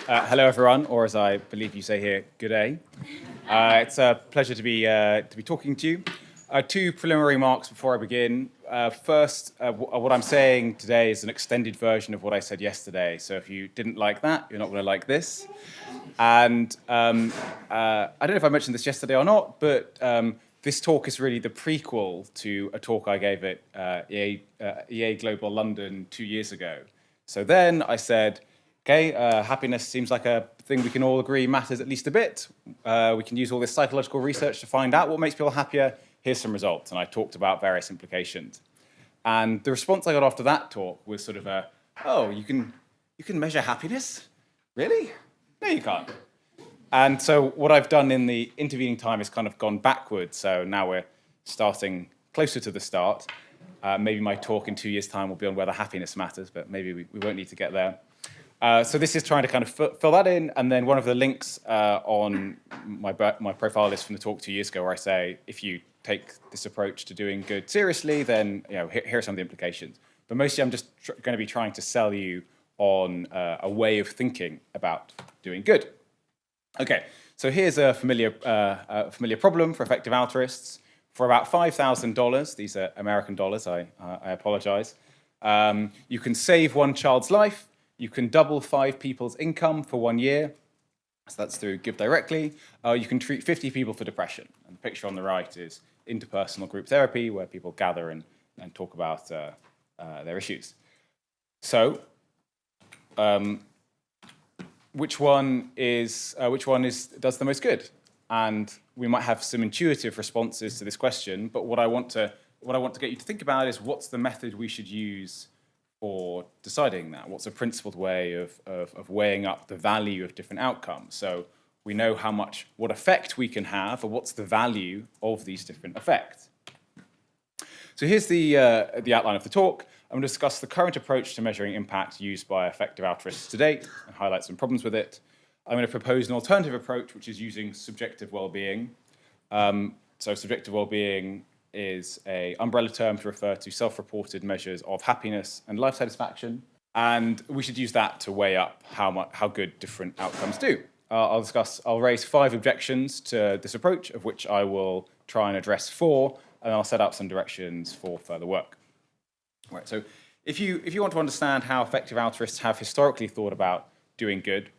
Hello, everyone, or as I believe you say here, good day. It's a pleasure to be talking to you. Two preliminary remarks before I begin. First, what I'm saying today is an extended version of what I said yesterday. So if you didn't like that, you're not going to like this. And I don't know if I mentioned this yesterday or not, but this talk is really the prequel to a talk I gave at EA Global London 2 years ago. So then I said, okay, happiness seems like a thing we can all agree matters at least a bit. We can use all this psychological research to find out what makes people happier. Here's some results. And I talked about various implications. And the response I got after that talk was sort of oh, you can measure happiness? Really? No, you can't. And so what I've done in the intervening time is kind of gone backwards. So now we're starting closer to the start. Maybe my talk in 2 years' time will be on whether happiness matters, but maybe we won't need to get there. So this is trying to kind of fill that in, and then one of the links on my profile is from the talk 2 years ago, where I say if you take this approach to doing good seriously, then here are some of the implications. But mostly, I'm just going to be trying to sell you on a way of thinking about doing good. Okay, so here's a familiar problem for effective altruists. For about $5,000, these are American dollars. I apologize. You can save one child's life. You can double 5 people's income for 1 year. So that's through Give Directly. You can treat 50 people for depression. And the picture on the right is interpersonal group therapy, where people gather and talk about their issues. So, which one does the most good? And we might have some intuitive responses to this question, but what I want to get you to think about is what's the method we should use for deciding that? What's a principled way of weighing up the value of different outcomes? So we know what effect we can have, or what's the value of these different effects. So here's the outline of the talk. I'm going to discuss the current approach to measuring impact used by effective altruists to date and highlight some problems with it. I'm going to propose an alternative approach, which is using subjective well-being. So subjective well-being is an umbrella term to refer to self-reported measures of happiness and life satisfaction. And we should use that to weigh up how good different outcomes do. I'll raise 5 objections to this approach, of which I will try and address 4, and I'll set out some directions for further work. Right, so if you want to understand how effective altruists have historically thought about doing good,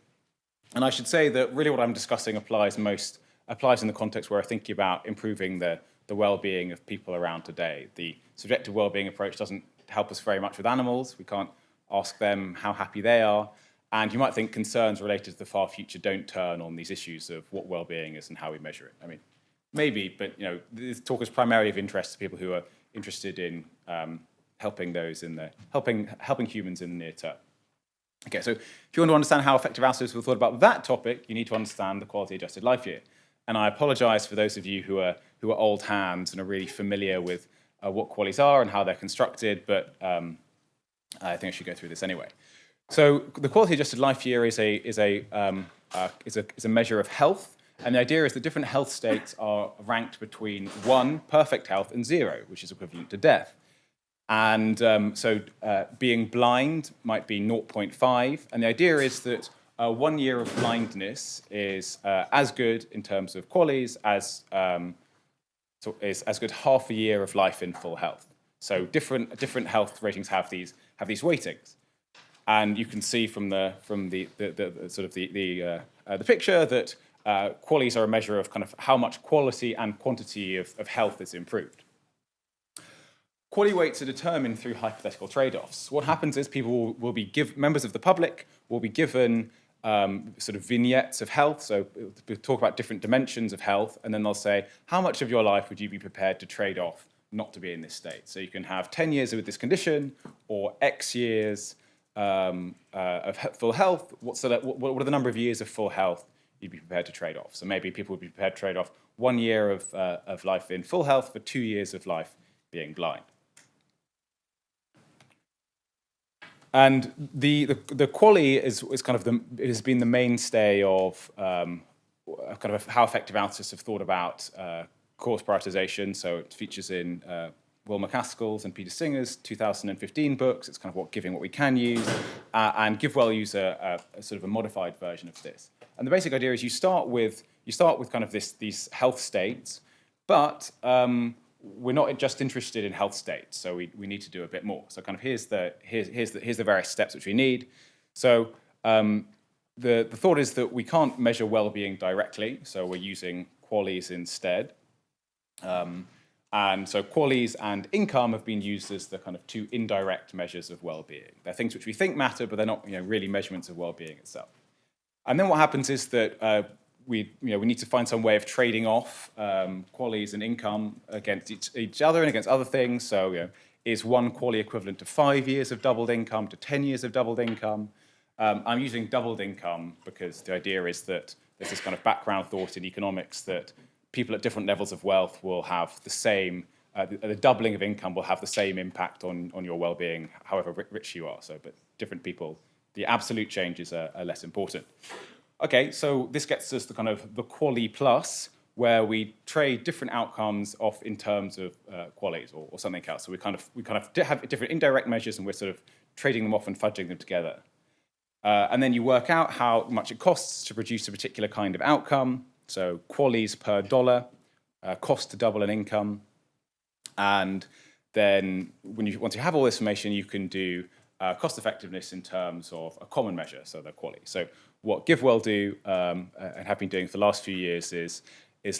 and I should say that really what I'm discussing applies in the context where I'm thinking about improving the well-being of people around today. The subjective well-being approach doesn't help us very much with animals. We can't ask them how happy they are. And you might think concerns related to the far future don't turn on these issues of what well-being is and how we measure it. I mean, maybe, but this talk is primarily of interest to people who are interested in helping humans in the near term. Okay, so if you want to understand how effective altruists have thought about that topic, you need to understand the quality-adjusted life year. And I apologize for those of you who are old hands and are really familiar with what QALYs are and how they're constructed, but I think I should go through this anyway. So the quality-adjusted life year is a measure of health, and the idea is that different health states are ranked between 1, perfect health, and 0, which is equivalent to death. And so being blind might be 0.5, and the idea is that 1 year of blindness is as good in terms of QALYs is as good half a year of life in full health. So different health ratings have these weightings, and you can see from the picture that QALYs are a measure of kind of how much quality and quantity of health is improved. QALY weights are determined through hypothetical trade-offs. What happens is members of the public will be given sort of vignettes of health. So we'll talk about different dimensions of health, and then they'll say, how much of your life would you be prepared to trade off not to be in this state? So you can have 10 years with this condition, or X years of full health. What are the number of years of full health you'd be prepared to trade off? So maybe people would be prepared to trade off 1 year of life in full health for 2 years of life being blind. And the QALY is kind of it has been the mainstay of kind of how effective altruists have thought about cause prioritization. So it features in Will McCaskill's and Peter Singer's 2015 books. It's kind of what Giving What We Can Use. And GiveWell use a sort of a modified version of this. And the basic idea is you start with kind of these health states, but we're not just interested in health states, so we need to do a bit more. So kind of here's the various steps which we need. So the thought is that we can't measure well-being directly, so we're using QALYs instead. And so QALYs and income have been used as the kind of two indirect measures of well-being. They're things which we think matter, but they're not really measurements of well-being itself. And then what happens is that we need to find some way of trading off QALYs and income against each other and against other things. So is one QALY equivalent to 5 years of doubled income, to 10 years of doubled income? I'm using doubled income because the idea is that there's this kind of background thought in economics that people at different levels of wealth will have the same, the doubling of income will have the same impact on your well-being, however rich you are. So, but different people, the absolute changes are less important. Okay, so this gets us the kind of the QALY plus, where we trade different outcomes off in terms of QALYs or something else. So we kind of have different indirect measures, and we're sort of trading them off and fudging them together. And then you work out how much it costs to produce a particular kind of outcome. So QALYs per dollar, cost to double an income. And then once you have all this information, you can do cost effectiveness in terms of a common measure, so the QALY. So what GiveWell do, and have been doing for the last few years, is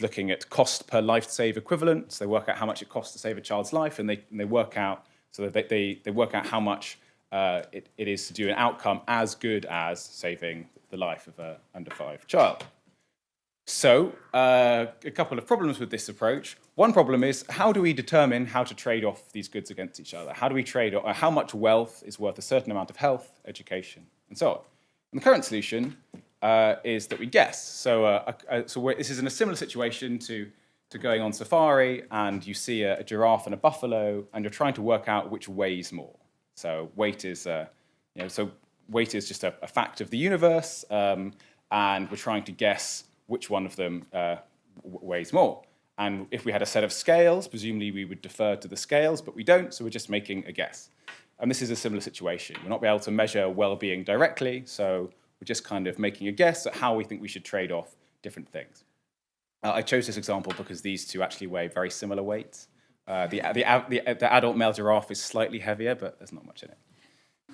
looking at cost per life save equivalent. So they work out how much it costs to save a child's life, and they work out, so that they work out how much it is to do an outcome as good as saving the life of an under 5 child. So a couple of problems with this approach. One problem is, how do we determine how to trade off these goods against each other? How do we trade off, how much wealth is worth a certain amount of health, education, and so on? And the current solution is that we guess. So this is in a similar situation to going on safari, and you see a giraffe and a buffalo, and you're trying to work out which weighs more. So weight is, weight is just a fact of the universe, and we're trying to guess which one of them weighs more. And if we had a set of scales, presumably we would defer to the scales, but we don't, so we're just making a guess. And this is a similar situation. We're not able to measure well-being directly, so we're just kind of making a guess at how we think we should trade off different things. I chose this example because these two actually weigh very similar weights. The adult male giraffe is slightly heavier, but there's not much in it.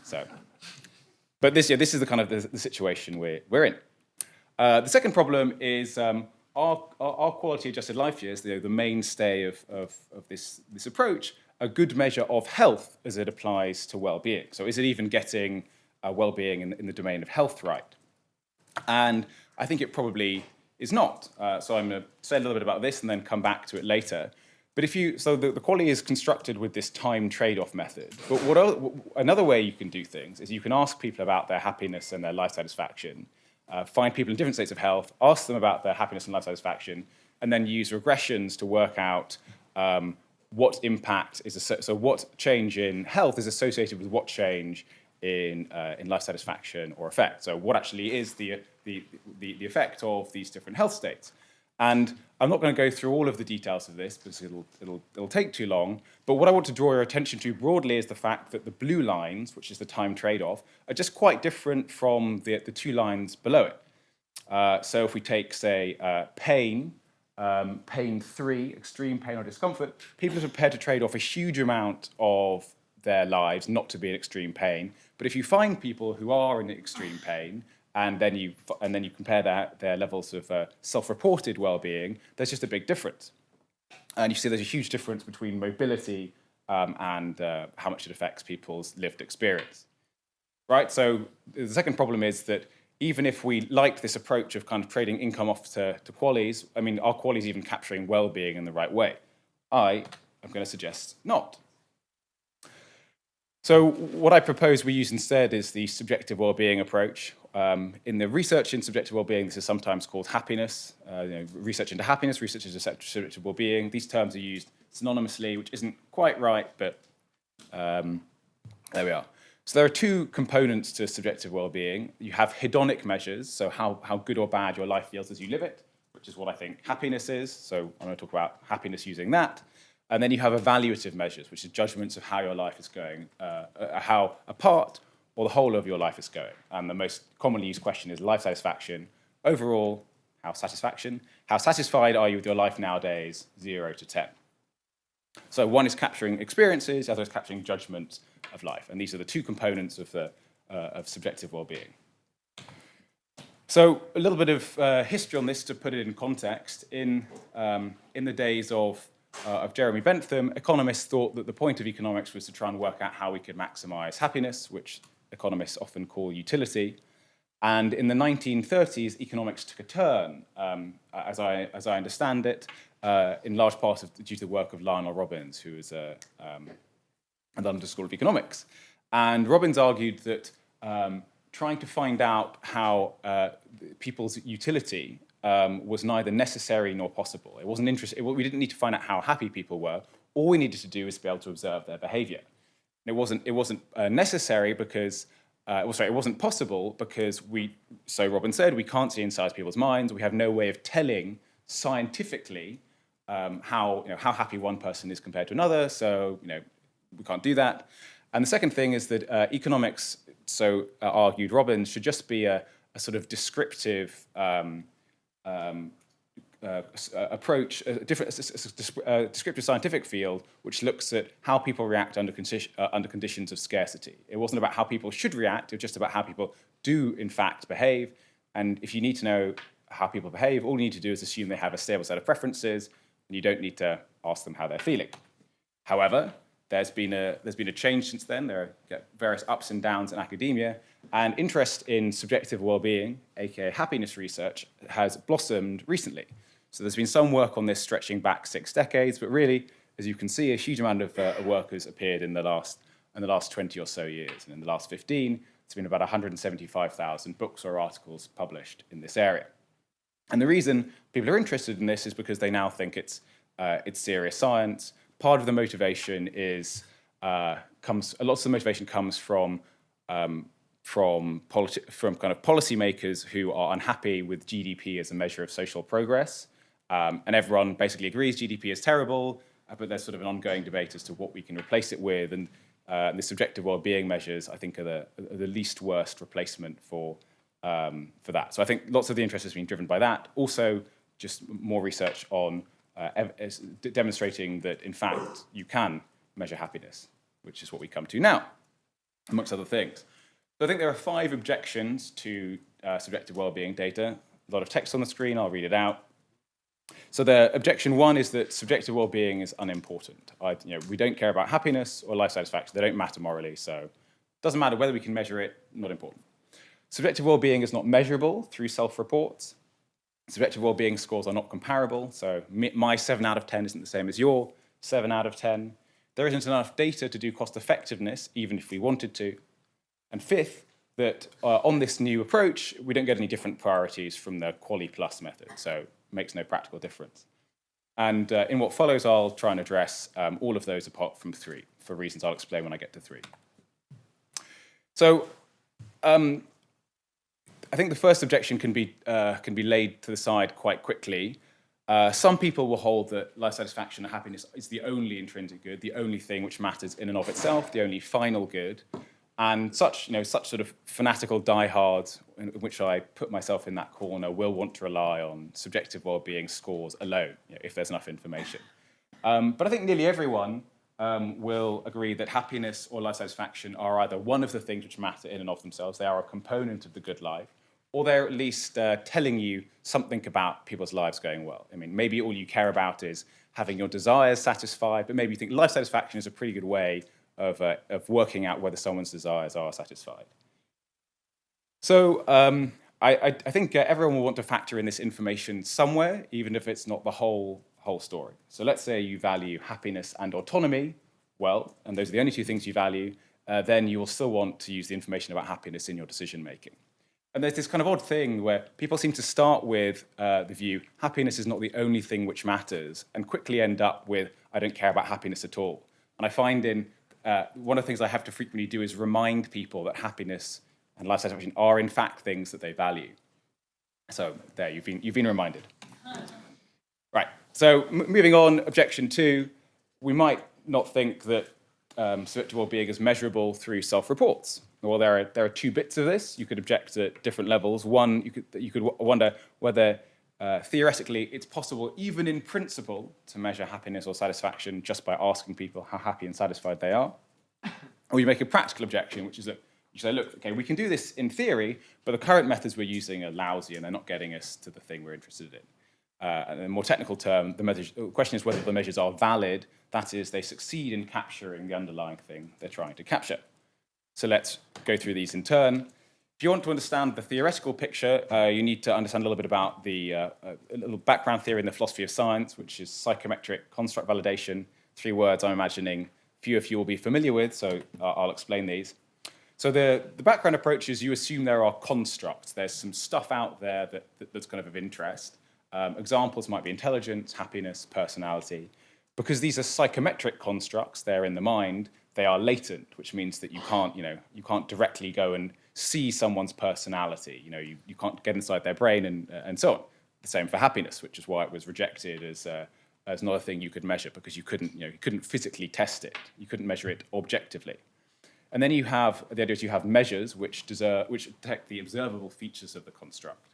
So, but this is the kind of the situation we're in. The second problem is our quality-adjusted life years, the mainstay of this approach, a good measure of health as it applies to well-being. So is it even getting well-being in the domain of health right? And I think it probably is not. So I'm going to say a little bit about this and then come back to it later. But the QALY is constructed with this time trade-off method. But another way you can do things is you can ask people about their happiness and their life satisfaction, find people in different states of health, ask them about their happiness and life satisfaction, and then use regressions to work out what impact is so what change in health is associated with what change in life satisfaction or effect. So what actually is the effect of these different health states? And I'm not going to go through all of the details of this because it'll take too long. But what I want to draw your attention to broadly is the fact that the blue lines, which is the time trade-off, are just quite different from the two lines below it. So if we take, say, pain 3, extreme pain or discomfort, people are prepared to trade off a huge amount of their lives not to be in extreme pain. But if you find people who are in extreme pain, and then you compare their levels of self-reported well-being, there's just a big difference. And you see there's a huge difference between mobility and how much it affects people's lived experience. Right? So the second problem is that even if we liked this approach of kind of trading income off to QALYs, I mean, are QALYs even capturing well-being in the right way? I am going to suggest not. So what I propose we use instead is the subjective well-being approach. In the research in subjective well-being, this is sometimes called happiness. Research into happiness, research into subjective well-being. These terms are used synonymously, which isn't quite right, but there we are. So there are two components to subjective well-being. You have hedonic measures, so how good or bad your life feels as you live it, which is what I think happiness is. So I'm going to talk about happiness using that. And then you have evaluative measures, which are judgments of how your life is going, how a part or the whole of your life is going. And the most commonly used question is life satisfaction. Overall, how satisfied are you with your life nowadays, 0 to 10? So one is capturing experiences, the other is capturing judgments of life. And these are the two components of subjective well-being. So a little bit of history on this to put it in context. In the days of Jeremy Bentham, economists thought that the point of economics was to try and work out how we could maximize happiness, which economists often call utility. And in the 1930s, economics took a turn, as I understand it, in large part due to the work of Lionel Robbins, who is at London School of Economics. And Robbins argued that trying to find out how people's utility was neither necessary nor possible. It wasn't we didn't need to find out how happy people were. All we needed to do was be able to observe their behavior. And it wasn't necessary because, it wasn't possible because so Robbins said, we can't see inside people's minds. We have no way of telling scientifically how happy one person is compared to another. So, we can't do that. And the second thing is that economics, so argued Robbins, should just be a sort of descriptive approach, a descriptive scientific field, which looks at how people react under conditions of scarcity. It wasn't about how people should react, it was just about how people do, in fact, behave. And if you need to know how people behave, all you need to do is assume they have a stable set of preferences, and you don't need to ask them how they're feeling. However, there's been a change since then. There are various ups and downs in academia, and interest in subjective well-being, aka happiness research, has blossomed recently. So there's been some work on this stretching back 6 decades, but really, as you can see, a huge amount of work has appeared in the last 20 or so years. And in the last 15, it's been about 175,000 books or articles published in this area. And the reason people are interested in this is because they now think it's serious science. Part of the motivation comes from kind of policymakers who are unhappy with GDP as a measure of social progress. And everyone basically agrees GDP is terrible, but there's sort of an ongoing debate as to what we can replace it with. And the subjective well-being measures, I think, are the least worst replacement for that. So I think lots of the interest has been driven by that. Also, just more research on demonstrating that, in fact, you can measure happiness, which is what we come to now, amongst other things. So I think there are 5 objections to subjective well-being data. A lot of text on the screen, I'll read it out. So the objection 1 is that subjective well-being is unimportant. We don't care about happiness or life satisfaction. They don't matter morally, so it doesn't matter whether we can measure it, not important. Subjective well-being is not measurable through self-reports. Subjective well-being scores are not comparable, so my 7 out of 10 isn't the same as your 7 out of 10. There isn't enough data to do cost effectiveness, even if we wanted to. And 5th, that on this new approach, we don't get any different priorities from the QALY plus method, so it makes no practical difference. And in what follows, I'll try and address all of those apart from 3, for reasons I'll explain when I get to 3. So I think the first objection can be laid to the side quite quickly. Some people will hold that life satisfaction and happiness is the only intrinsic good, the only thing which matters in and of itself, the only final good. And such sort of fanatical diehards, in which I put myself in that corner, will want to rely on subjective well-being scores alone, if there's enough information. But I think nearly everyone will agree that happiness or life satisfaction are either one of the things which matter in and of themselves, they are a component of the good life, or they're at least telling you something about people's lives going well. I mean, maybe all you care about is having your desires satisfied, but maybe you think life satisfaction is a pretty good way of working out whether someone's desires are satisfied. So I think everyone will want to factor in this information somewhere, even if it's not the whole story. So let's say you value happiness and autonomy, well, and those are the only 2 things you value, then you will still want to use the information about happiness in your decision-making. And there's this kind of odd thing where people seem to start with the view, happiness is not the only thing which matters, and quickly end up with, I don't care about happiness at all. And I find one of the things I have to frequently do is remind people that happiness and life satisfaction are in fact things that they value. So there, you've been reminded. Right, so moving on, objection 2. we might not think that subjective well-being is measurable through self-reports. Well, there are two bits of this. You could object at different levels. One, you could wonder whether theoretically it's possible, even in principle, to measure happiness or satisfaction just by asking people how happy and satisfied they are. Or you make a practical objection, which is that you say, look, okay, we can do this in theory, but the current methods we're using are lousy and they're not getting us to the thing we're interested in. And in a more technical term, the question is whether the measures are valid, that is, they succeed in capturing the underlying thing they're trying to capture. So let's go through these in turn. If you want to understand the theoretical picture, you need to understand a little bit about a little background theory in the philosophy of science, which is psychometric construct validation. 3 words I'm imagining few of you will be familiar with, so I'll explain these. So the background approach is you assume there are constructs. There's some stuff out there that's kind of interest. Examples might be intelligence, happiness, personality. Because these are psychometric constructs, they're in the mind, they are latent, which means that you can't directly go and see someone's personality. You can't get inside their brain and so on. The same for happiness, which is why it was rejected as not a thing you could measure, because you couldn't physically test it. You couldn't measure it objectively. And then you have the idea is you have measures which detect the observable features of the construct.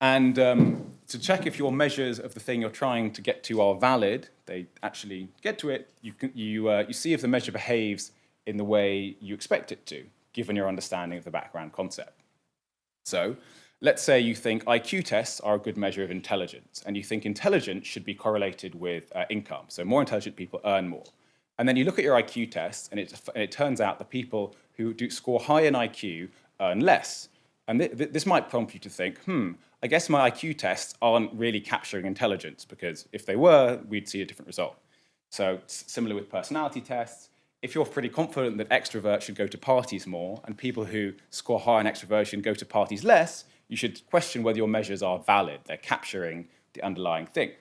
And to check if your measures of the thing you're trying to get to are valid, they actually get to it, you see if the measure behaves in the way you expect it to, given your understanding of the background concept. So let's say you think IQ tests are a good measure of intelligence, and you think intelligence should be correlated with income. So more intelligent people earn more. And then you look at your IQ tests, and it turns out the people who do score high in IQ earn less. And this might prompt you to think, I guess my IQ tests aren't really capturing intelligence, because if they were, we'd see a different result. So similar with personality tests, if you're pretty confident that extroverts should go to parties more, and people who score high in extroversion go to parties less, you should question whether your measures are valid. They're capturing the underlying thing.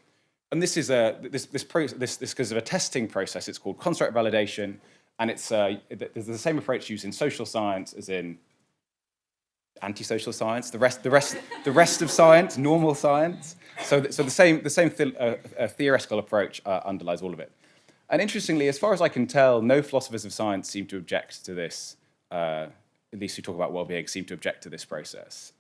And this is because of a testing process. It's called construct validation, and there's the same approach used in social science as in anti-social science, the rest of science, normal science. So the same theoretical approach underlies all of it. And interestingly, as far as I can tell, no philosophers of science seem to object to this. At least who talk about well-being seem to object to this process.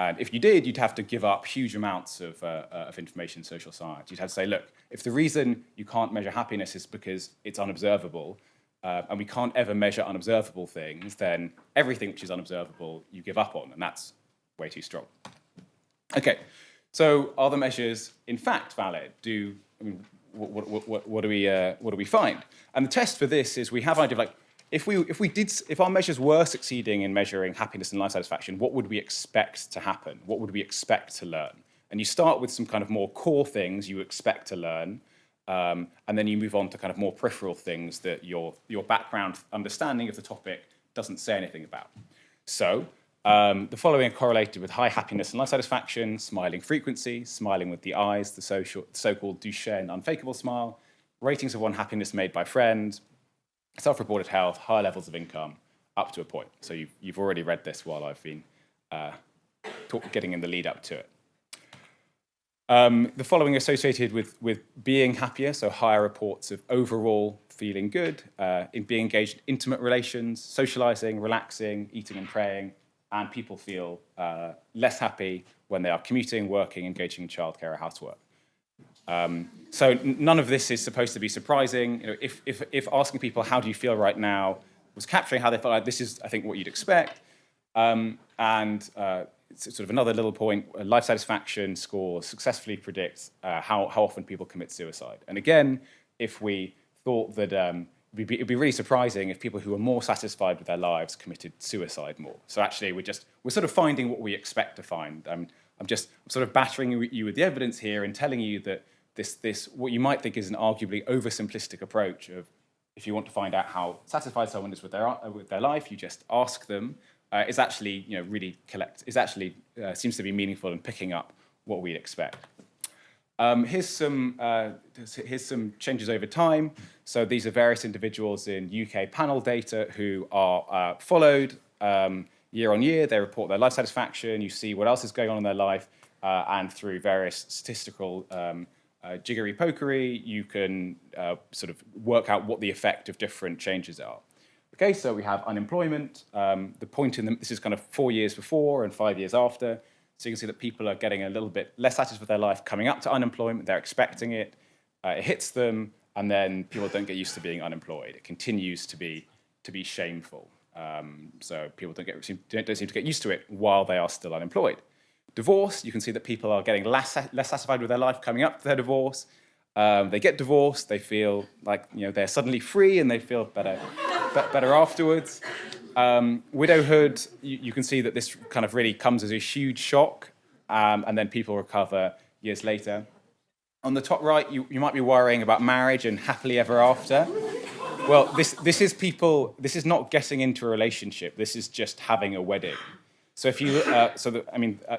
And if you did, you'd have to give up huge amounts of information in social science. You'd have to say, look, if the reason you can't measure happiness is because it's unobservable, and we can't ever measure unobservable things, then everything which is unobservable you give up on, and that's way too strong. Okay, so are the measures in fact valid? What do we find? And the test for this is we have an idea of like, if our measures were succeeding in measuring happiness and life satisfaction, what would we expect to happen? What would we expect to learn? And you start with some kind of more core things you expect to learn, and then you move on to kind of more peripheral things that your background understanding of the topic doesn't say anything about. So the following are correlated with high happiness and life satisfaction, smiling frequency, smiling with the eyes, the so-called Duchenne unfakeable smile, ratings of one happiness made by friends, self-reported health, high levels of income, up to a point. So you've already read this while I've been getting in the lead up to it. The following are associated with being happier, so higher reports of overall feeling good, in being engaged in intimate relations, socializing, relaxing, eating and praying, and people feel less happy when they are commuting, working, engaging in childcare or housework. So none of this is supposed to be surprising. If asking people how do you feel right now was capturing how they felt, this is, I think, what you'd expect. It's sort of another little point, life satisfaction scores successfully predict how often people commit suicide. And again, if we thought that it'd be really surprising if people who are more satisfied with their lives committed suicide more. So actually, we're sort of finding what we expect to find. I'm sort of battering you with the evidence here and telling you that this what you might think is an arguably oversimplistic approach of if you want to find out how satisfied someone is with their life, you just ask them. Is actually seems to be meaningful in picking up what we expect. Here's some changes over time. So these are various individuals in UK panel data who are followed year on year. They report their life satisfaction. You see what else is going on in their life, and through various statistical jiggery-pokery, you can sort of work out what the effect of different changes are. Okay, so we have unemployment. The point in this is kind of 4 years before and 5 years after. So you can see that people are getting a little bit less satisfied with their life coming up to unemployment. They're expecting it. It hits them, and then people don't get used to being unemployed. It continues to be shameful. So people don't seem to get used to it while they are still unemployed. Divorce, you can see that people are getting less satisfied with their life coming up to their divorce. They get divorced, they feel like they're suddenly free, and they feel better afterwards. Widowhood, you can see that this kind of really comes as a huge shock, and then people recover years later. On the top right, you might be worrying about marriage and happily ever after. Well, this is not getting into a relationship. This is just having a wedding. So if you,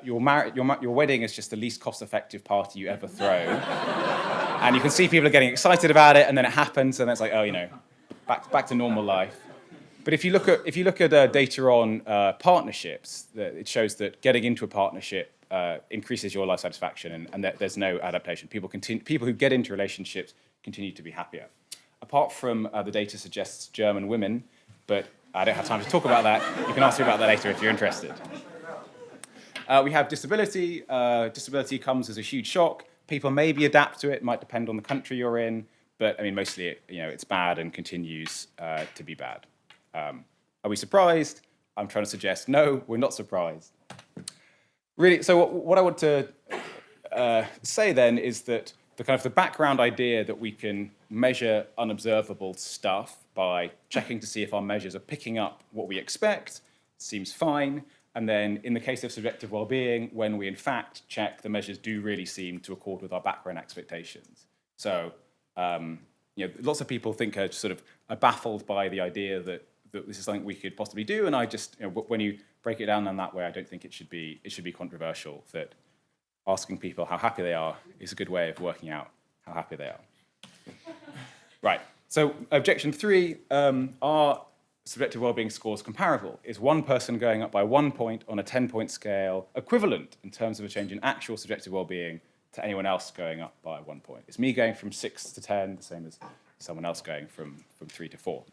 your wedding is just the least cost-effective party you ever throw, and you can see people are getting excited about it, and then it happens, and it's like, back to normal life. But if you look at data on partnerships, it shows that getting into a partnership increases your life satisfaction, and there's no adaptation. People who get into relationships continue to be happier. Apart from the data suggests German women, but I don't have time to talk about that. You can ask me about that later if you're interested. We have disability. Disability comes as a huge shock. People maybe adapt to it. It might depend on the country you're in, but mostly it's bad and continues to be bad. Are we surprised? I'm trying to suggest no, we're not surprised. Really, so what I want to say then is that the background idea that we can measure unobservable stuff by checking to see if our measures are picking up what we expect seems fine. And then in the case of subjective well-being, when we in fact check, the measures do really seem to accord with our background expectations. So lots of people are baffled by the idea that this is something we could possibly do. And I just, when you break it down in that way, I don't think it should be controversial that asking people how happy they are is a good way of working out how happy they are. Right, so objection 3, are subjective wellbeing scores comparable? Is one person going up by 1 point on a 10-point scale equivalent in terms of a change in actual subjective wellbeing to anyone else going up by 1 point? Is me going from 6 to 10 the same as someone else going from 3 to 4?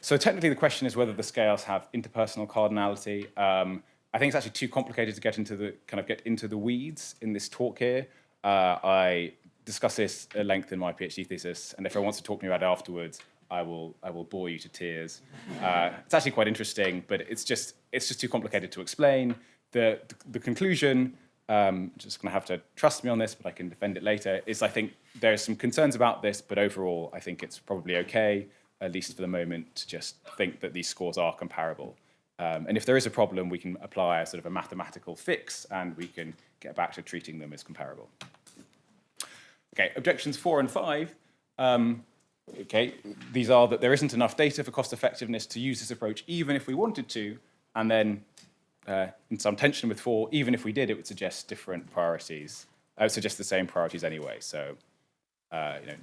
So technically the question is whether the scales have interpersonal cardinality. I think it's actually too complicated to get into the weeds in this talk here. I discuss this at length in my PhD thesis, and if anyone wants to talk to me about it afterwards, I will bore you to tears. It's actually quite interesting, but it's just too complicated to explain. The conclusion, just going to have to trust me on this, but I can defend it later, is I think there's some concerns about this, but overall I think it's probably okay, at least for the moment, to just think that these scores are comparable. And if there is a problem, we can apply a mathematical fix, and we can get back to treating them as comparable. Okay, objections 4 and 5. These are that there isn't enough data for cost effectiveness to use this approach, even if we wanted to, and then in some tension with 4, even if we did, it would suggest different priorities. It would suggest the same priorities anyway. So,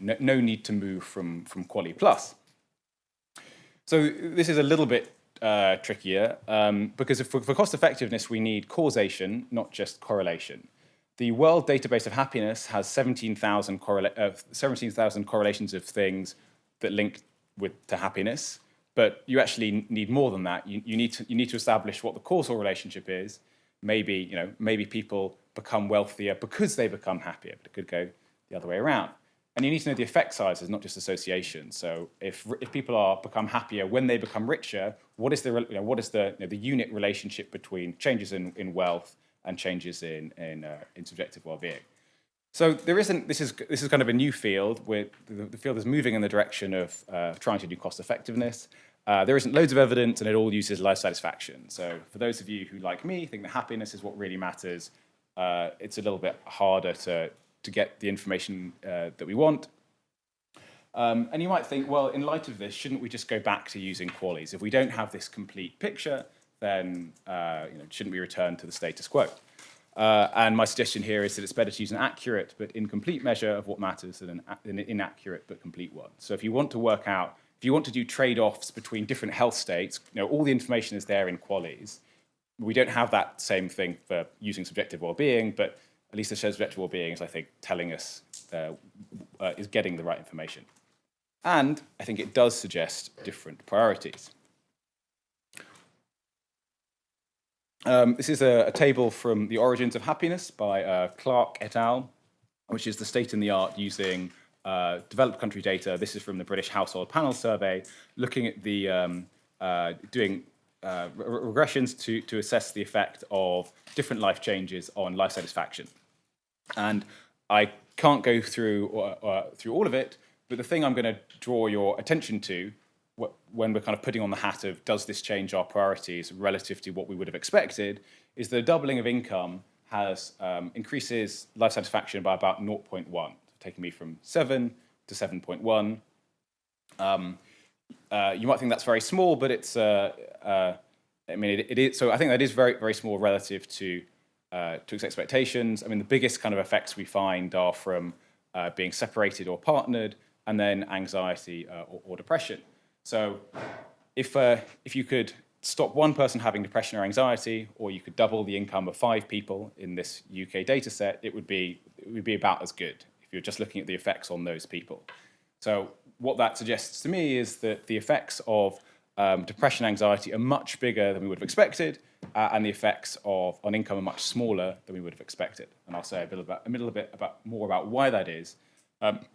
no need to move from QALY plus. So this is a little bit trickier because for cost effectiveness, we need causation, not just correlation. The World Database of Happiness has 17,000 correlations of things that link to happiness, but you actually need more than that. You need to establish what the causal relationship is. Maybe people become wealthier because they become happier, but it could go the other way around. And you need to know the effect sizes, not just association. So if people become happier when they become richer, what is the unit relationship between changes in wealth and changes in subjective well-being? So there isn't. This is kind of a new field where the field is moving in the direction of trying to do cost effectiveness. There isn't loads of evidence, and it all uses life satisfaction. So for those of you who, like me, think that happiness is what really matters, it's a little bit harder to get the information that we want. And you might think, well, in light of this, shouldn't we just go back to using QALYs? If we don't have this complete picture, then shouldn't we return to the status quo? And my suggestion here is that it's better to use an accurate but incomplete measure of what matters than an inaccurate but complete one. So if you want to do trade-offs between different health states, all the information is there in QALYs. we don't have that same thing for using subjective well-being, but at least the shared subjective well-being is, I think, telling us, is getting the right information. And I think it does suggest different priorities. This is a table from The Origins of Happiness by Clark et al., which is the state-in-the-art using developed country data. This is from the British Household Panel Survey, looking at the doing regressions to assess the effect of different life changes on life satisfaction. And I can't go through all of it, but the thing I'm going to draw your attention to when we're kind of putting on the hat of does this change our priorities relative to what we would have expected, is the doubling of income has increases life satisfaction by about 0.1, taking me from 7 to 7.1. You might think that's very small, but it's I mean it is. So I think that is very, very small relative to expectations. I mean, the biggest kind of effects we find are from being separated or partnered, and then anxiety or depression. So if you could stop one person having depression or anxiety, or you could double the income of 5 people in this UK data set, it would be about as good if you're just looking at the effects on those people. So what that suggests to me is that the effects of depression and anxiety are much bigger than we would have expected, and the effects on income are much smaller than we would have expected. And I'll say a little bit more about why that is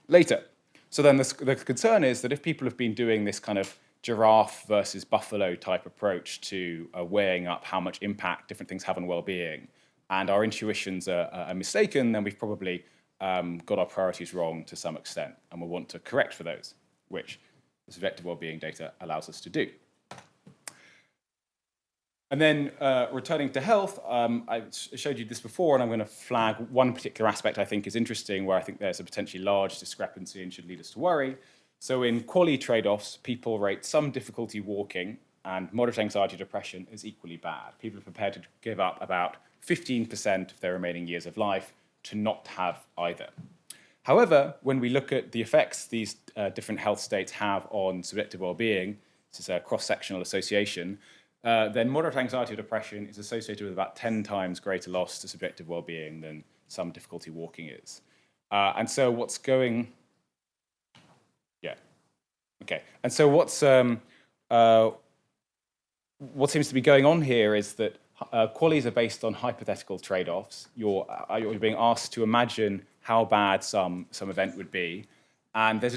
later. So then the concern is that if people have been doing this kind of giraffe versus buffalo type approach to weighing up how much impact different things have on well-being, and our intuitions are mistaken, then we've probably got our priorities wrong to some extent, and we'll want to correct for those, which the subjective well-being data allows us to do. And then returning to health, I showed you this before, and I'm going to flag one particular aspect I think is interesting, where I think there's a potentially large discrepancy and should lead us to worry. So in QALY trade-offs, people rate some difficulty walking and moderate anxiety or depression as equally bad. People are prepared to give up about 15% of their remaining years of life to not have either. However, when we look at the effects these different health states have on subjective well-being, this is a cross-sectional association, then moderate anxiety or depression is associated with about 10 times greater loss to subjective well-being than some difficulty walking is. And so what's going... Yeah. Okay. And so what seems to be going on here is that QALYs are based on hypothetical trade-offs. You're being asked to imagine how bad some event would be, and there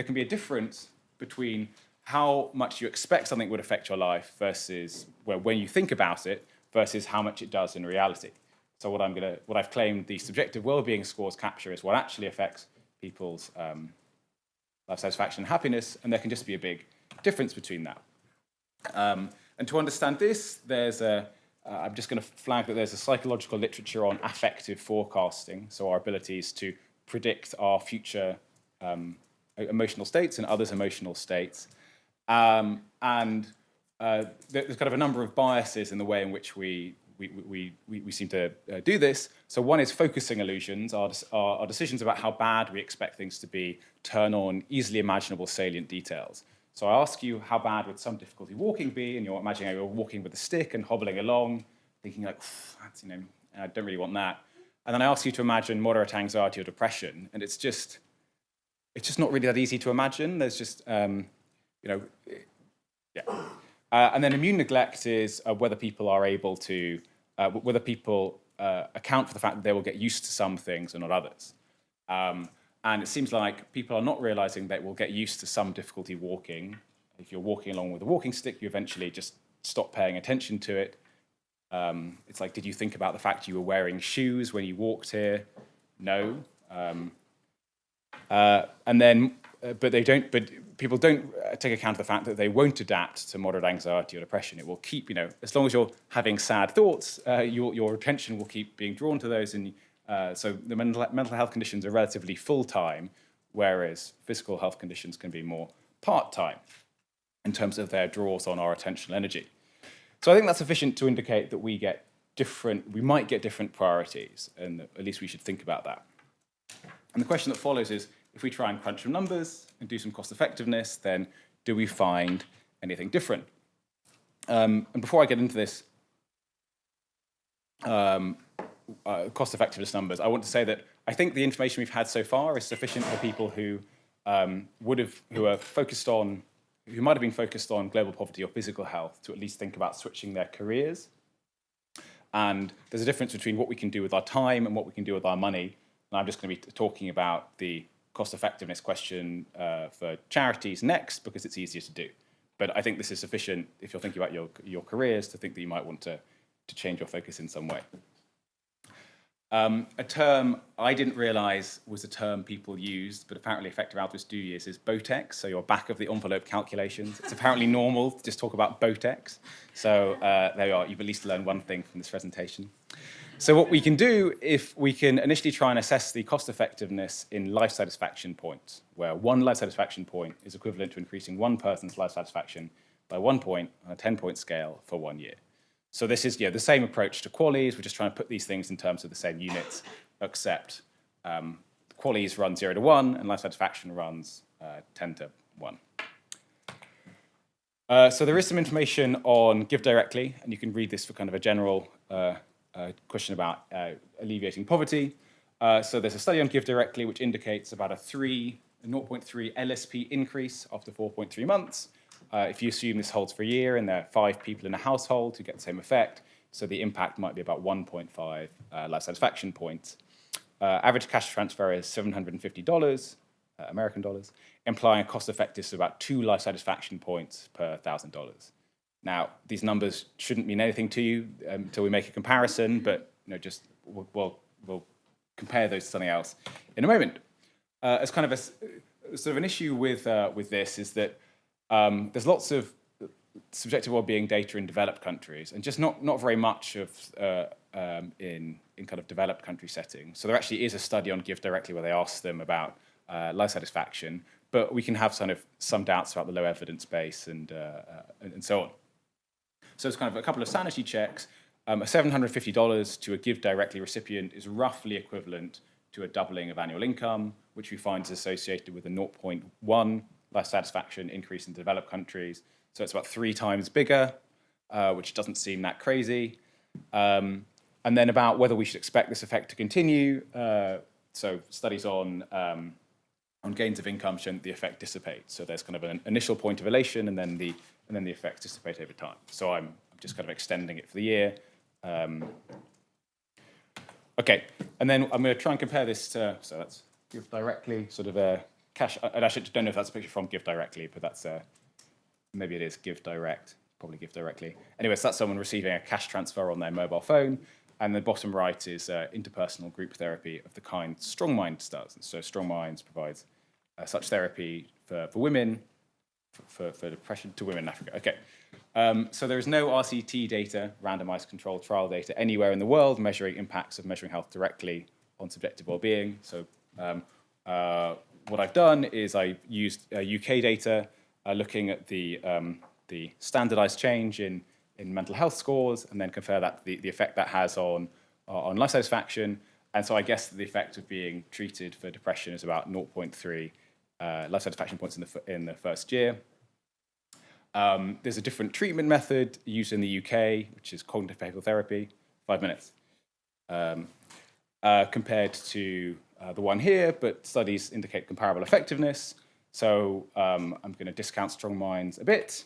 can be a difference between how much you expect something would affect your life versus when you think about it versus how much it does in reality. So what I've claimed the subjective well-being scores capture is what actually affects people's life satisfaction and happiness, and there can just be a big difference between that. And to understand this, I'm just going to flag that there's a psychological literature on affective forecasting, so our abilities to predict our future emotional states and others' emotional states. And there's kind of a number of biases in the way in which we seem to do this. So one is focusing illusions. Our decisions about how bad we expect things to be turn on easily imaginable salient details. So I ask you, how bad would some difficulty walking be? And you're imagining you're walking with a stick and hobbling along, thinking like, that's, I don't really want that. And then I ask you to imagine moderate anxiety or depression, and it's just not really that easy to imagine. There's just, yeah. And then immune neglect is whether people are able to, whether people account for the fact that they will get used to some things and not others. And it seems like people are not realizing that we'll get used to some difficulty walking. If you're walking along with a walking stick, you eventually just stop paying attention to it. It's like, did you think about the fact you were wearing shoes when you walked here? No. And then, but people don't take account of the fact that they won't adapt to moderate anxiety or depression. It will keep, as long as you're having sad thoughts, your attention will keep being drawn to those, and so the mental health conditions are relatively full-time, whereas physical health conditions can be more part-time in terms of their draws on our attentional energy. So I think that's sufficient to indicate that we might get different priorities, and at least we should think about that. And the question that follows is, if we try and crunch some numbers and do some cost effectiveness, then do we find anything different? And before I get into this, cost effectiveness numbers, I want to say that I think the information we've had so far is sufficient for people who who might have been focused on global poverty or physical health to at least think about switching their careers. And there's a difference between what we can do with our time and what we can do with our money. And I'm just going to be talking about the cost effectiveness question for charities next, because it's easier to do. But I think this is sufficient if you're thinking about your careers to think that you might want to change your focus in some way. A term I didn't realize was a term people used, but apparently effective altruists do use, is BOTEX, so your back of the envelope calculations. It's apparently normal to just talk about BOTEX. So there you are, you've at least learned one thing from this presentation. So what we can do, if we can initially try and assess the cost effectiveness in life satisfaction points, where one life satisfaction point is equivalent to increasing one person's life satisfaction by 1 point on a 10-point scale for 1 year. So this is the same approach to QALYs. We're just trying to put these things in terms of the same units, except QALYs run 0 to 1, and life satisfaction runs 10 to 1. So there is some information on Give Directly, and you can read this for kind of a general question about alleviating poverty. So there's a study on Give Directly which indicates about a 0.3 LSP increase after 4.3 months. If you assume this holds for a year and there are 5 people in a household who get the same effect, so the impact might be about 1.5 life satisfaction points. Average cash transfer is $750, American dollars, implying a cost effectiveness of about 2 life satisfaction points per $1,000. Now, these numbers shouldn't mean anything to you until we make a comparison, but we'll compare those to something else in a moment. As kind of a sort of an issue with this is that there's lots of subjective well-being data in developed countries, and just not very much of in kind of developed country settings. So there actually is a study on Give Directly where they ask them about life satisfaction, but we can have some doubts about the low evidence base and so on. So it's kind of a couple of sanity checks. A $750 to a Give Directly recipient is roughly equivalent to a doubling of annual income, which we find is associated with a 0.1 life satisfaction increase in developed countries. So it's about 3 times bigger, which doesn't seem that crazy. And then about whether we should expect this effect to continue. So studies on gains of income show that the effect dissipates. So there's kind of an initial point of elation, and then the effects dissipate over time. So I'm just kind of extending it for the year. Okay, and then I'm going to try and compare this to, so that's Give Directly, sort of a cash. I actually don't know if that's a picture from Give Directly, but that's maybe it is Give Direct, probably Give Directly. Anyway, so that's someone receiving a cash transfer on their mobile phone, and the bottom right is interpersonal group therapy of the kind Strong Minds does. And so Strong Minds provides such therapy for women, for depression to women in Africa. Okay, so there is no RCT data, randomized controlled trial data, anywhere in the world measuring impacts of measuring health directly on subjective well-being. So what I've done is I used UK data, looking at the standardised change in mental health scores, and then compare that to the effect that has on life satisfaction. And so I guess the effect of being treated for depression is about 0.3 life satisfaction points in the first year. There's a different treatment method used in the UK, which is cognitive behavioural therapy, 5 minutes, compared to the one here, but studies indicate comparable effectiveness. So I'm going to discount Strong Minds a bit.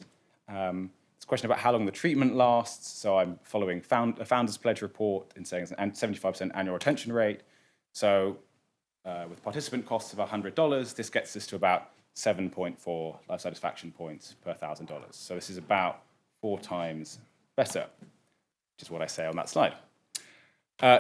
It's a question about how long the treatment lasts. So I'm following a Founders Pledge report in saying it's a 75% annual retention rate. So with participant costs of $100, this gets us to about 7.4 life satisfaction points per $1,000. So this is about 4 times better, which is what I say on that slide.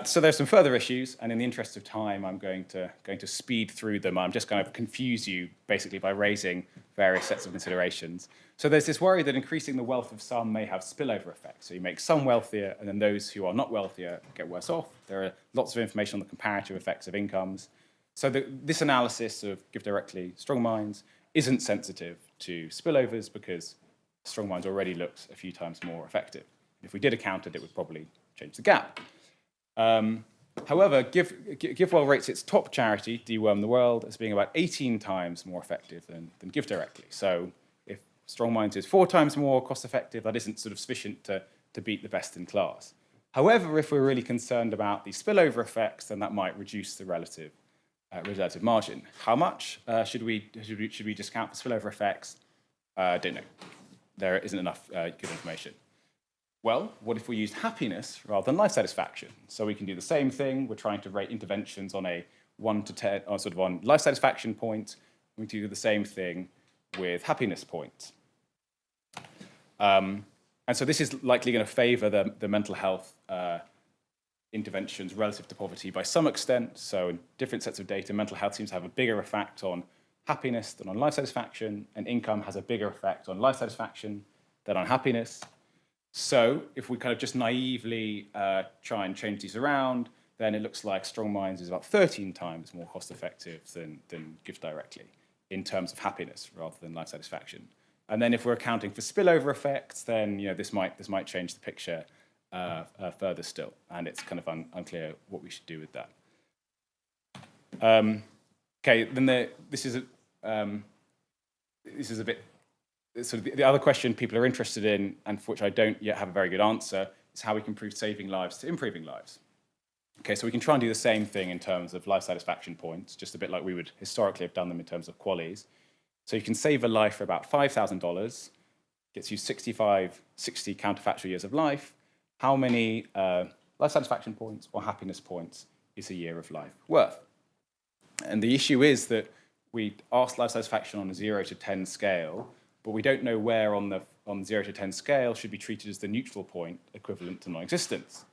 So there's some further issues, and in the interest of time, I'm going to speed through them. I'm just going to confuse you basically by raising various sets of considerations. So there's this worry that increasing the wealth of some may have spillover effects. So you make some wealthier, and then those who are not wealthier get worse off. There are lots of information on the comparative effects of incomes. So this analysis of Give Directly Strong Minds isn't sensitive to spillovers because Strong Minds already looks a few times more effective. If we did account it, it would probably change the gap. However, GiveWell rates its top charity, Deworm the World, as being about 18 times more effective than Give Directly. So if Strong Minds is 4 times more cost effective, that isn't sort of sufficient to beat the best in class. However, if we're really concerned about the spillover effects, then that might reduce the relative margin. How much should we discount for spillover effects? Don't know. There isn't enough good information. Well, what if we used happiness rather than life satisfaction? So we can do the same thing. We're trying to rate interventions on a 1 to 10, or sort of on life satisfaction point. We can do the same thing with happiness points. And so this is likely going to favour the mental health interventions relative to poverty by some extent. So in different sets of data, mental health seems to have a bigger effect on happiness than on life satisfaction, and income has a bigger effect on life satisfaction than on happiness. So if we kind of just naively try and change these around, then it looks like Strong Minds is about 13 times more cost effective than Give Directly in terms of happiness rather than life satisfaction. And then if we're accounting for spillover effects, then this might change the picture further still, and it's kind of unclear what we should do with that. Okay, then this is a bit sort of the other question people are interested in, and for which I don't yet have a very good answer, is how we can improve saving lives to improving lives. Okay, so we can try and do the same thing in terms of life satisfaction points, just a bit like we would historically have done them in terms of QALYs. So you can save a life for about $5,000, gets you 60 counterfactual years of life. How many life satisfaction points or happiness points is a year of life worth? And the issue is that we ask life satisfaction on a 0 to 10 scale, but we don't know where on the 0 to 10 scale should be treated as the neutral point equivalent to non-existence.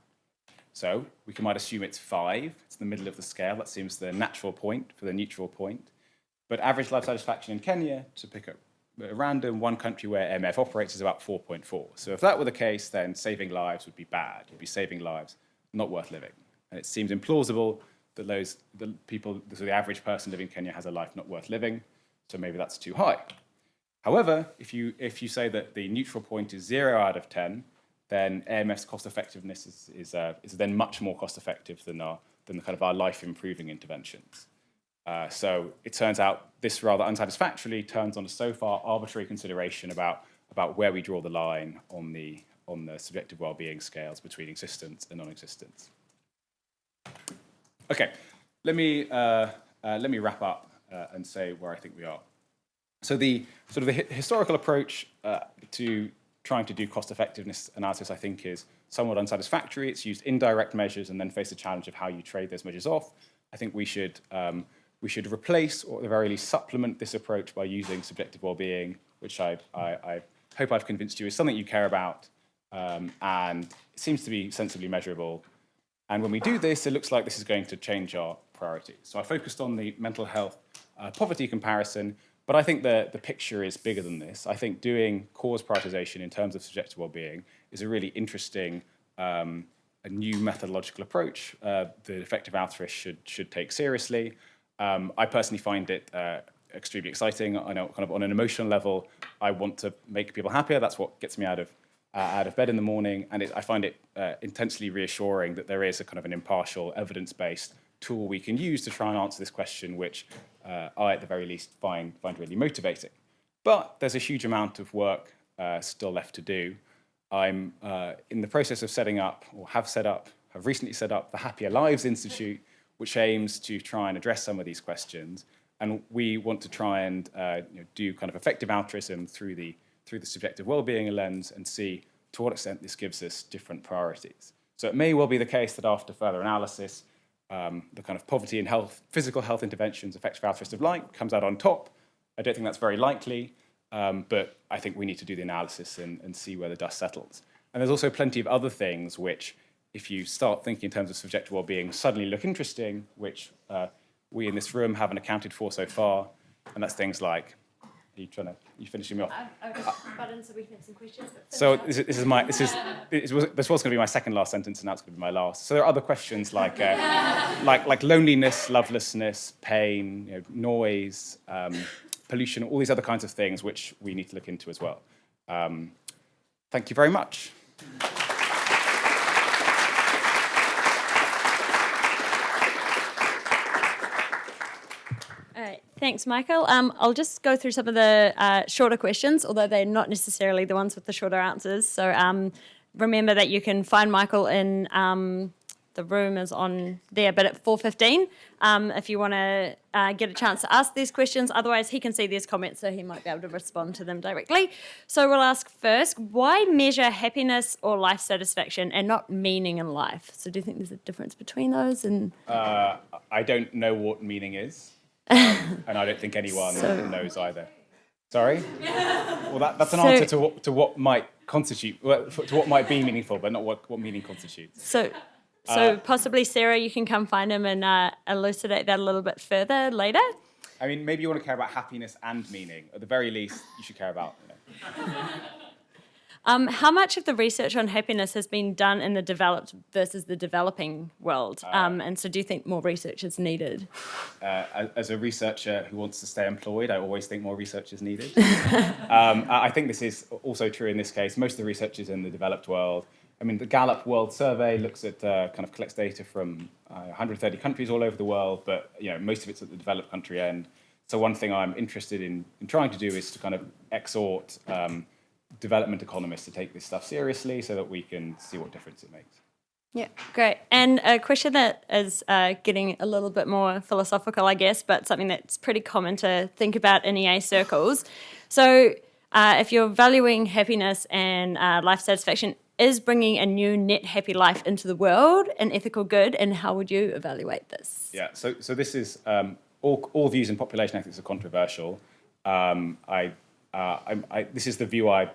So we might assume it's 5, it's the middle of the scale, that seems the natural point for the neutral point. But average life satisfaction in Kenya, to pick up a random one country where MF operates, is about 4.4. So if that were the case, then saving lives would be bad. You'd be saving lives not worth living. And it seems implausible that the average person living in Kenya has a life not worth living, so maybe that's too high. However, if you say that the neutral point is 0 out of 10, then AMF's cost effectiveness is then much more cost effective than our life improving interventions. So it turns out this rather unsatisfactorily turns on a so far arbitrary consideration about where we draw the line on the subjective well-being scales between existence and non-existence. Okay, let me wrap up and say where I think we are. So the historical approach to trying to do cost effectiveness analysis, I think, is somewhat unsatisfactory. It's used indirect measures and then face the challenge of how you trade those measures off. I think we should replace, or at the very least supplement, this approach by using subjective well-being, which I hope I've convinced you is something you care about, and it seems to be sensibly measurable. And when we do this, it looks like this is going to change our priorities. So I focused on the mental health poverty comparison, but I think the picture is bigger than this. I think doing cause prioritization in terms of subjective well-being is a really interesting a new methodological approach that effective altruists should take seriously. I personally find it extremely exciting. I know, kind of on an emotional level, I want to make people happier. That's what gets me out of bed in the morning, and I find it intensely reassuring that there is a kind of an impartial, evidence-based tool we can use to try and answer this question, which I, at the very least, find really motivating. But there's a huge amount of work still left to do. I'm in the process of setting up, or have recently set up, the Happier Lives Institute, which aims to try and address some of these questions. And we want to try and do kind of effective altruism through the subjective well-being lens and see to what extent this gives us different priorities. So it may well be the case that after further analysis, the kind of poverty and health, physical health interventions, effective altruistic light comes out on top. I don't think that's very likely, but I think we need to do the analysis and see where the dust settles. And there's also plenty of other things which, if you start thinking in terms of subjective well-being, suddenly look interesting, which we in this room haven't accounted for so far, and that's things like, are you finishing me off? I've got buttons so we can have some questions. So this was going to be my second last sentence, and that's going to be my last. So there are other questions like loneliness, lovelessness, pain, noise, pollution, all these other kinds of things which we need to look into as well. Thank you very much. Thanks, Michael. I'll just go through some of the shorter questions, although they're not necessarily the ones with the shorter answers. So remember that you can find Michael in the room is on there, but at 4:15, if you want to get a chance to ask these questions. Otherwise, he can see these comments, so he might be able to respond to them directly. So we'll ask first, why measure happiness or life satisfaction and not meaning in life? So do you think there's a difference between those? And I don't know what meaning is, and I don't think anyone knows either. Sorry? Well, that's an answer to what might constitute, to what might be meaningful, but not what meaning constitutes. So possibly, Sarah, you can come find him and elucidate that a little bit further later. I mean, maybe you want to care about happiness and meaning. At the very least, you should care about, How much of the research on happiness has been done in the developed versus the developing world? And so do you think more research is needed? As a researcher who wants to stay employed, I always think more research is needed. I think this is also true in this case. Most of the research is in the developed world. I mean, the Gallup World Survey looks at collects data from 130 countries all over the world, but most of it's at the developed country end. So one thing I'm interested in trying to do is to kind of exhort development economists to take this stuff seriously, so that we can see what difference it makes. Yeah, great. And a question that is getting a little bit more philosophical, I guess, but something that's pretty common to think about in EA circles. So if you're valuing happiness and life satisfaction, is bringing a new net happy life into the world an ethical good, and how would you evaluate this? Yeah, so this is all views in population ethics are controversial. This is the view I'm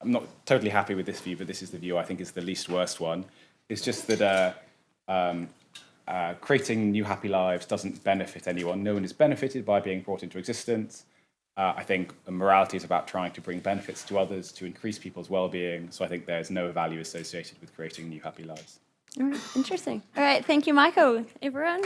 not totally happy with this view, but this is the view I think is the least worst one. It's just that creating new happy lives doesn't benefit anyone. No one is benefited by being brought into existence. I think morality is about trying to bring benefits to others, to increase people's well-being. So I think there's no value associated with creating new happy lives. All right, interesting. All right, thank you, Michael. Everyone.